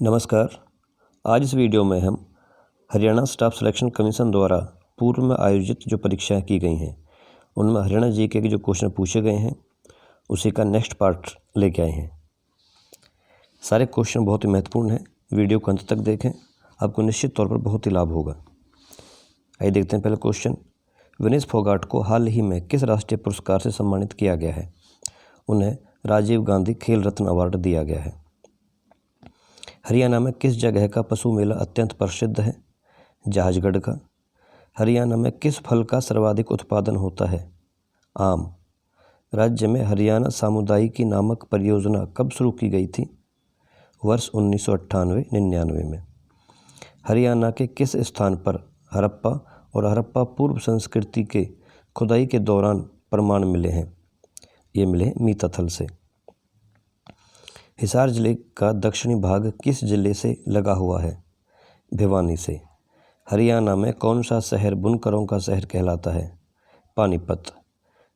नमस्कार। आज इस वीडियो में हम हरियाणा स्टाफ सिलेक्शन कमीशन द्वारा पूर्व में आयोजित जो परीक्षाएं की गई हैं उनमें हरियाणा जीके के जो क्वेश्चन पूछे गए हैं उसी का नेक्स्ट पार्ट लेके आए हैं। सारे क्वेश्चन बहुत ही महत्वपूर्ण हैं, वीडियो को अंत तक देखें, आपको निश्चित तौर पर बहुत ही लाभ होगा। आइए देखते हैं पहले क्वेश्चन। विनेश फोगाट को हाल ही में किस राष्ट्रीय पुरस्कार से सम्मानित किया गया है? उन्हें राजीव गांधी खेल रत्न अवार्ड दिया गया है। हरियाणा में किस जगह का पशु मेला अत्यंत प्रसिद्ध है? जहाजगढ़ का। हरियाणा में किस फल का सर्वाधिक उत्पादन होता है? आम। राज्य में हरियाणा सामुदायिकी नामक परियोजना कब शुरू की गई थी? वर्ष 1998-99 में। हरियाणा के किस स्थान पर हड़प्पा और हड़प्पा पूर्व संस्कृति के खुदाई के दौरान प्रमाण मिले हैं? ये मिले मीताथल से। हिसार जिले का दक्षिणी भाग किस जिले से लगा हुआ है? भिवानी से। हरियाणा में कौन सा शहर बुनकरों का शहर कहलाता है? Panipat.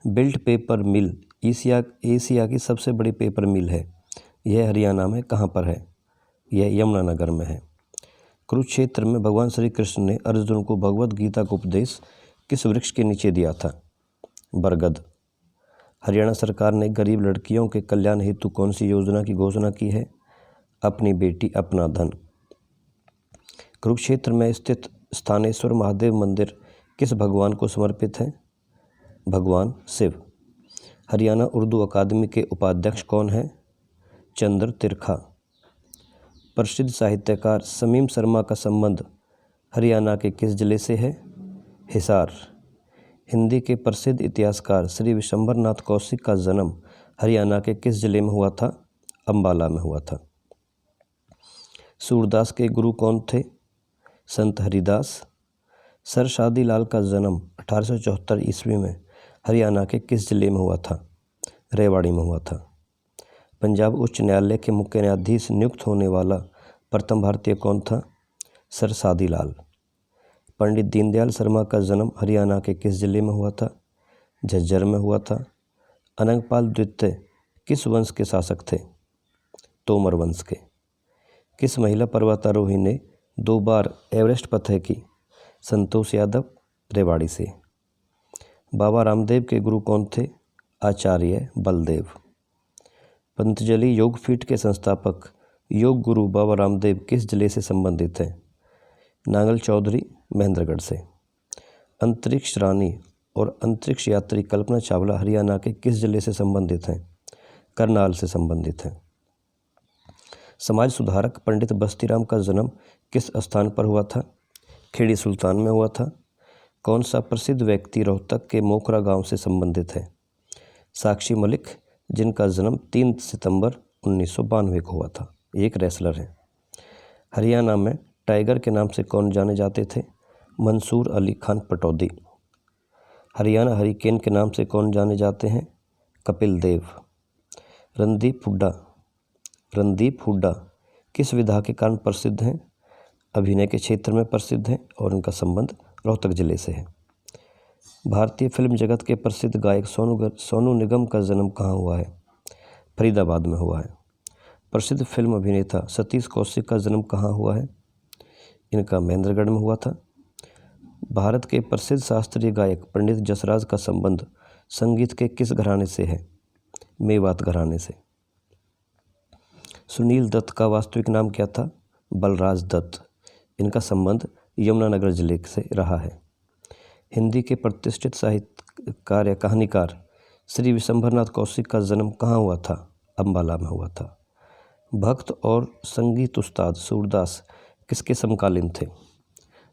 Built paper mill Asia की सबसे बड़ी पेपर मिल है। यह हरियाणा में कहाँ पर है? यह यमुनानगर में है। कुरुक्षेत्र में भगवान श्री कृष्ण ने अर्जुन को भगवद गीता का उपदेश किस वृक्ष के नीचे दिया था? बरगद। हरियाणा सरकार ने गरीब लड़कियों के कल्याण हेतु कौन सी योजना की घोषणा की है? अपनी बेटी अपना धन। कुरुक्षेत्र में स्थित स्थानेश्वर महादेव मंदिर किस भगवान को समर्पित है? भगवान शिव। हरियाणा उर्दू अकादमी के उपाध्यक्ष कौन हैं? चंद्र तिरखा। प्रसिद्ध साहित्यकार शमीम शर्मा का संबंध हरियाणा के किस जिले से है? हिसार। हिंदी के प्रसिद्ध इतिहासकार श्री विशंबरनाथ कौशिक का जन्म हरियाणा के किस जिले में हुआ था? अंबाला में हुआ था। सूरदास के गुरु कौन थे? संत हरिदास। सर शादी लाल का जन्म 1874 ईस्वी में हरियाणा के किस जिले में हुआ था? रेवाड़ी में हुआ था। पंजाब उच्च न्यायालय के मुख्य न्यायाधीश नियुक्त होने वाला प्रथम भारतीय कौन था? सर शादी लाल। पंडित दीनदयाल शर्मा का जन्म हरियाणा के किस जिले में हुआ था? झज्जर में हुआ था। अनंगपाल द्वितीय किस वंश के शासक थे? तोमर वंश के। किस महिला पर्वतारोही ने 2 बार एवरेस्ट फतह की? संतोष यादव, रेवाड़ी से। बाबा रामदेव के गुरु कौन थे? आचार्य बलदेव। पतंजलि योगपीठ के संस्थापक योग गुरु बाबा रामदेव किस जिले से संबंधित हैं? नांगल चौधरी, महेंद्रगढ़ से। अंतरिक्ष रानी और अंतरिक्ष यात्री कल्पना चावला हरियाणा के किस जिले से संबंधित हैं? करनाल से संबंधित हैं। समाज सुधारक पंडित बस्तीराम का जन्म किस स्थान पर हुआ था? खेड़ी सुल्तान में हुआ था। कौन सा प्रसिद्ध व्यक्ति रोहतक के मोखरा गांव से संबंधित है? साक्षी मलिक, जिनका जन्म 3 सितंबर 1992 को हुआ था, एक रेसलर हैं। हरियाणा में टाइगर के नाम से कौन जाने जाते थे? मंसूर अली खान पटौदी। हरियाणा हरिकेन के नाम से कौन जाने जाते हैं? कपिल देव। रणदीप हुड्डा किस विधा के कारण प्रसिद्ध हैं? अभिनय के क्षेत्र में प्रसिद्ध हैं और उनका संबंध रोहतक जिले से है। भारतीय फिल्म जगत के प्रसिद्ध गायक सोनू निगम का जन्म कहाँ हुआ है? फरीदाबाद में हुआ है। प्रसिद्ध फिल्म अभिनेता सतीश कौशिक का जन्म कहाँ हुआ है? इनका महेंद्रगढ़ में हुआ था। भारत के प्रसिद्ध शास्त्रीय गायक पंडित जसराज का संबंध संगीत के किस घराने से है? मेवात घराने से। सुनील दत्त का वास्तविक नाम क्या था? बलराज दत्त। इनका संबंध यमुनानगर जिले से रहा है। हिंदी के प्रतिष्ठित साहित्यकार या कहानीकार श्री विशंबरनाथ कौशिक का जन्म कहाँ हुआ था? अंबाला में हुआ था। भक्त और संगीत उस्ताद सूरदास किसके समकालीन थे?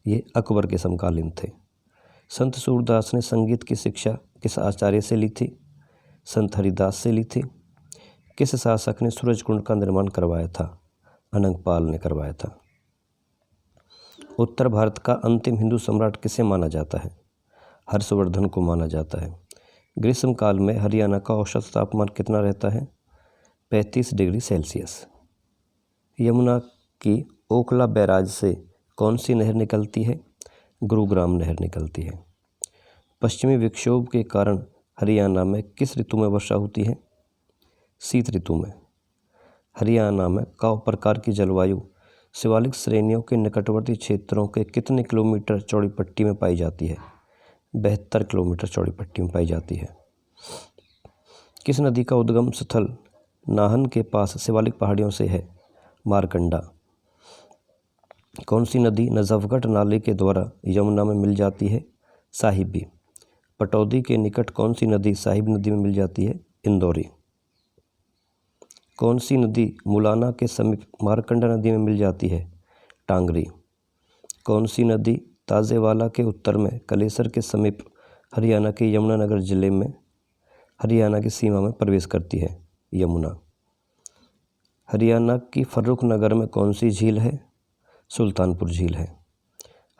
ये अकबर के समकालीन थे। संत सूरदास ने संगीत की शिक्षा किस आचार्य से ली थी? संत हरिदास से ली थी। किस शासक ने सूरजकुंड का निर्माण करवाया था? अनंगपाल ने करवाया था। उत्तर भारत का अंतिम हिंदू सम्राट किसे माना जाता है? हर्षवर्धन को माना जाता है। ग्रीष्म काल में हरियाणा का औसत तापमान कितना रहता है? 35 डिग्री सेल्सियस। यमुना की ओखला बैराज से कौन सी नहर निकलती है? गुरुग्राम नहर निकलती है। पश्चिमी विक्षोभ के कारण हरियाणा में किस ऋतु में वर्षा होती है? शीत ऋतु में। हरियाणा में कौ प्रकार की जलवायु शिवालिक श्रेणियों के निकटवर्ती क्षेत्रों के कितने किलोमीटर चौड़ी पट्टी में पाई जाती है? 72 किलोमीटर चौड़ी पट्टी में पाई जाती है। किस नदी का उद्गम स्थल नाहन के पास शिवालिक पहाड़ियों से है? मारकंडा। कौन सी नदी नजफगढ़ नाले के द्वारा यमुना में मिल जाती है? साहिबी। पटौदी के निकट कौन सी नदी साहिब नदी में मिल जाती है? इंदौरी। कौन सी नदी मुलाना के समीप मारकंडा नदी में मिल जाती है? टांगरी। कौन सी नदी ताजेवाला के उत्तर में कलेसर के समीप हरियाणा के यमुनानगर जिले में हरियाणा की सीमा में प्रवेश करती है? यमुना। हरियाणा की फर्रुखनगर में कौन सी झील है? सुल्तानपुर झील है।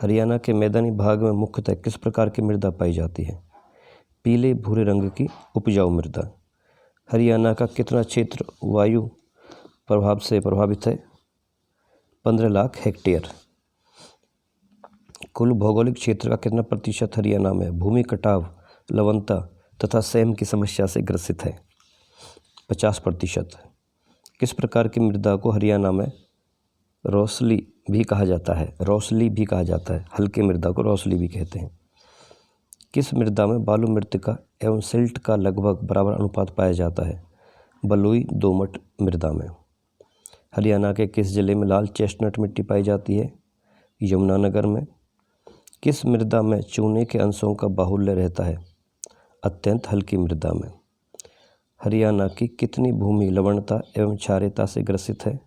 हरियाणा के मैदानी भाग में मुख्यतः किस प्रकार की मृदा पाई जाती है? पीले भूरे रंग की उपजाऊ मृदा। हरियाणा का कितना क्षेत्र वायु प्रभाव से प्रभावित है? 15 लाख हेक्टेयर। कुल भौगोलिक क्षेत्र का कितना प्रतिशत हरियाणा में भूमि कटाव, लवणता तथा सैम की समस्या से ग्रसित है? 50%। किस प्रकार की मृदा को हरियाणा में रौसली भी कहा जाता है? रौसली भी कहा जाता है। हल्के मृदा को रौसली भी कहते हैं। किस मृदा में बालू मृतिका एवं सिल्ट का लगभग बराबर अनुपात पाया जाता है? बलुई दोमट मृदा में। हरियाणा के किस जिले में लाल चेस्टनट मिट्टी पाई जाती है? यमुनानगर में। किस मृदा में चूने के अंशों का बाहुल्य रहता है? अत्यंत हल्की मृदा में। हरियाणा की कितनी भूमि लवणता एवं क्षारीयता से ग्रसित है?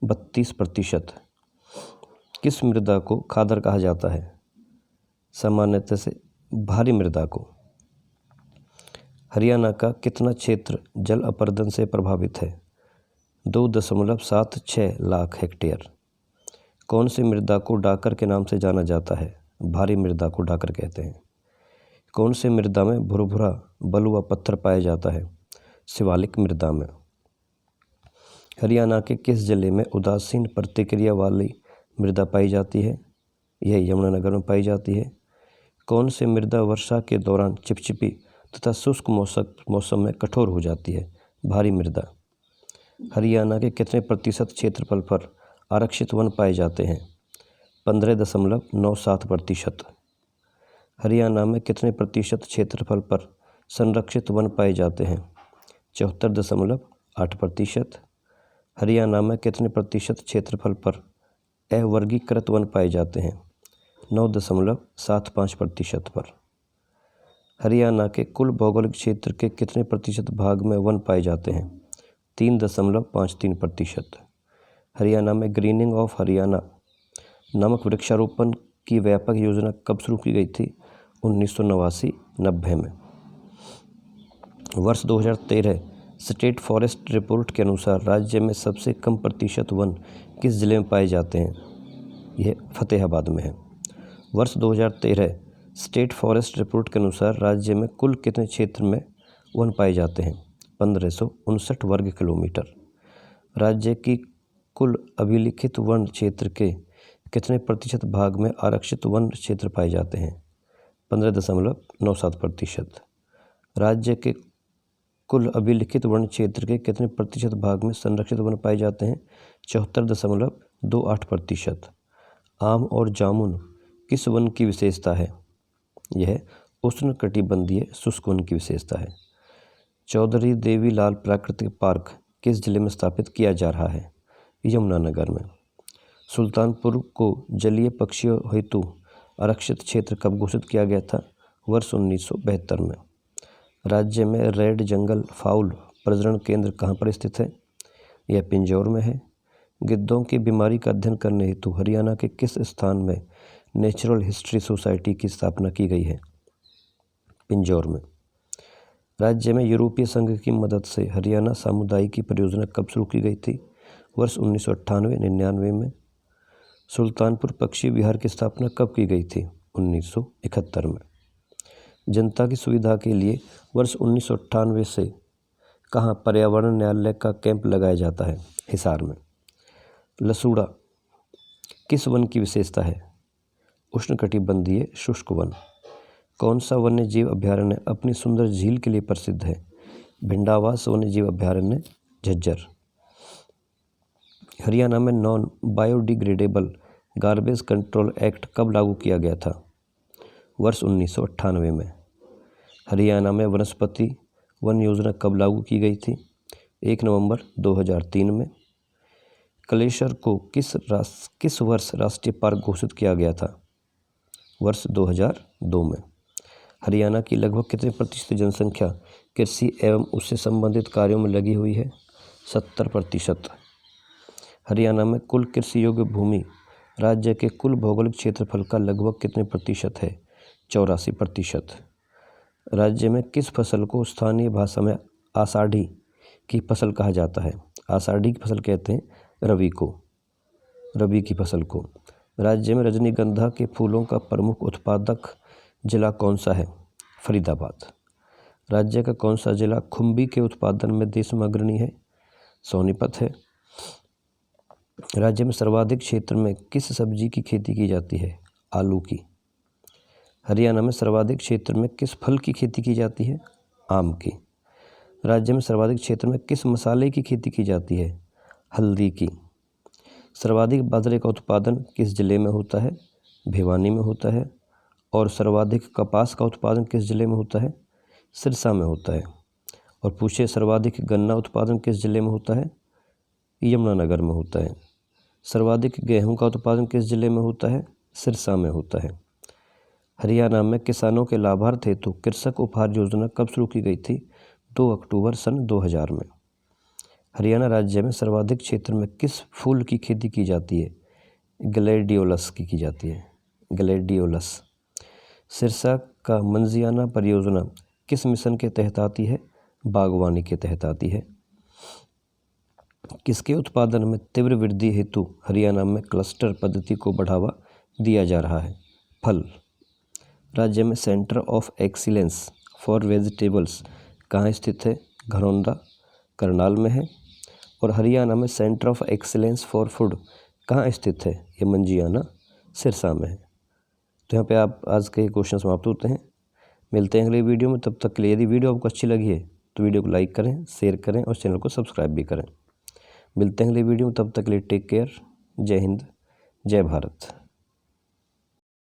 32%। किस मृदा को खादर कहा जाता है? सामान्यतः से भारी मृदा को। हरियाणा का कितना क्षेत्र जल अपर्दन से प्रभावित है? 2.76 लाख हेक्टेयर। कौन सी मृदा को डाकर के नाम से जाना जाता है? भारी मृदा को डाकर कहते हैं। कौन सी मृदा में भुरभुरा बलुआ पत्थर पाया जाता है? शिवालिक मृदा में। हरियाणा के किस जिले में उदासीन प्रतिक्रिया वाली मृदा पाई जाती है? यह यमुनानगर में पाई जाती है। कौन सी मृदा वर्षा के दौरान चिपचिपी तथा शुष्क मौसम में कठोर हो जाती है? भारी मृदा। हरियाणा के कितने प्रतिशत क्षेत्रफल पर आरक्षित वन पाए जाते हैं? 15.97%। हरियाणा में कितने प्रतिशत क्षेत्रफल पर संरक्षित वन पाए जाते हैं? 74.8%। हरियाणा में कितने प्रतिशत क्षेत्रफल पर अवर्गीकृत वन पाए जाते हैं? 9.75% पर। हरियाणा के कुल भौगोलिक क्षेत्र के कितने प्रतिशत भाग में वन पाए जाते हैं? 3.53%। हरियाणा में ग्रीनिंग ऑफ हरियाणा नामक वृक्षारोपण की व्यापक योजना कब शुरू की गई थी? 1989-90 में। वर्ष 2013 स्टेट फॉरेस्ट रिपोर्ट के अनुसार राज्य में सबसे कम प्रतिशत वन किस जिले में पाए जाते हैं? यह फतेहाबाद में है। वर्ष 2013 स्टेट फॉरेस्ट रिपोर्ट के अनुसार राज्य में कुल कितने क्षेत्र में वन पाए जाते हैं? 1559 वर्ग किलोमीटर। राज्य की कुल अभिलिखित वन क्षेत्र के कितने प्रतिशत भाग में आरक्षित वन क्षेत्र पाए जाते हैं? 15.97%। राज्य के कुल अभिलिखित वन क्षेत्र के कितने प्रतिशत भाग में संरक्षित वन पाए जाते हैं? 74.28%। आम और जामुन किस वन की विशेषता है? यह उष्णकटिबंधीय शुष्क वन की विशेषता है। चौधरी देवीलाल प्राकृतिक पार्क किस जिले में स्थापित किया जा रहा है? यमुनानगर में। सुल्तानपुर को जलीय पक्षियों हेतु आरक्षित क्षेत्र कब घोषित किया गया था? वर्ष 1972 में। राज्य में रेड जंगल फाउल प्रजनन केंद्र कहाँ पर स्थित है? यह पिंजौर में है। गिद्धों की बीमारी का अध्ययन करने हेतु हरियाणा के किस स्थान में नेचुरल हिस्ट्री सोसाइटी की स्थापना की गई है? पिंजौर में। राज्य में यूरोपीय संघ की मदद से हरियाणा सामुदायिकी परियोजना कब शुरू की गई थी? वर्ष 1998-99 में। सुल्तानपुर पक्षी विहार की स्थापना कब की गई थी? 1971 में। जनता की सुविधा के लिए वर्ष 1998 से कहाँ पर्यावरण न्यायालय का कैंप लगाया जाता है? हिसार में। लसूड़ा किस वन की विशेषता है? उष्णकटिबंधीय शुष्क वन। कौन सा वन्य जीव अभयारण्य अपनी सुंदर झील के लिए प्रसिद्ध है? भिंडावास वन्य जीव अभयारण्य, झज्जर। हरियाणा में non biodegradable garbage control act कब लागू किया गया था? वर्ष 1998 में। हरियाणा में वनस्पति वन योजना कब लागू की गई थी? 1 नवंबर 2003 में। कलेसर को किस वर्ष राष्ट्रीय पार्क घोषित किया गया था? वर्ष 2002 में। हरियाणा की लगभग कितने प्रतिशत जनसंख्या कृषि एवं उससे संबंधित कार्यों में लगी हुई है? 70%। हरियाणा में कुल कृषि योग्य भूमि राज्य के कुल भौगोलिक क्षेत्रफल का लगभग कितने प्रतिशत है? 84%। राज्य में किस फसल को स्थानीय भाषा में आषाढ़ी की फसल कहा जाता है? आषाढ़ी की फसल कहते हैं रबी की फसल को। राज्य में रजनीगंधा के फूलों का प्रमुख उत्पादक जिला कौन सा है? फरीदाबाद। राज्य का कौन सा जिला खुम्बी के उत्पादन में देश में अग्रणी है? सोनीपत है। राज्य में सर्वाधिक क्षेत्र में किस सब्जी की खेती की जाती है? आलू की। हरियाणा में सर्वाधिक क्षेत्र में किस फल की खेती की जाती है? आम की। राज्य में सर्वाधिक क्षेत्र में किस मसाले की खेती की जाती है? हल्दी की। सर्वाधिक बाजरे का उत्पादन किस जिले में होता है? भिवानी में होता है। और सर्वाधिक कपास का उत्पादन किस जिले में होता है? सिरसा में होता है। और पूछे सर्वाधिक गन्ना उत्पादन किस जिले में होता है? यमुनानगर में होता है। सर्वाधिक गेहूं का उत्पादन किस जिले में होता है? सिरसा में होता है। हरियाणा में किसानों के लाभार्थ हेतु कृषक उपहार योजना कब शुरू की गई थी? 2 अक्टूबर सन 2000 में। हरियाणा राज्य में सर्वाधिक क्षेत्र में किस फूल की खेती की जाती है? ग्लैडियोलस की जाती है। ग्लैडियोलस। सिरसा का मंजियाना परियोजना किस मिशन के तहत आती है? बागवानी के तहत आती है। किसके उत्पादन में तीव्र वृद्धि हेतु हरियाणा में क्लस्टर पद्धति को बढ़ावा दिया जा रहा है? फल। राज्य में centre of excellence for vegetables कहाँ स्थित है? घरौंदा करनाल में है। और हरियाणा में centre of excellence for food कहाँ स्थित है? ये मंजियाना सिरसा में है। तो यहाँ पे आप आज के क्वेश्चन समाप्त होते हैं। मिलते हैं अगले वीडियो में, तब तक के लिए यदि वीडियो आपको अच्छी लगी है तो वीडियो को लाइक करें, शेयर करें और चैनल को सब्सक्राइब भी करें। मिलते हैं अगले वीडियो में, तब तक के लिए टेक केयर। जय हिंद, जय भारत।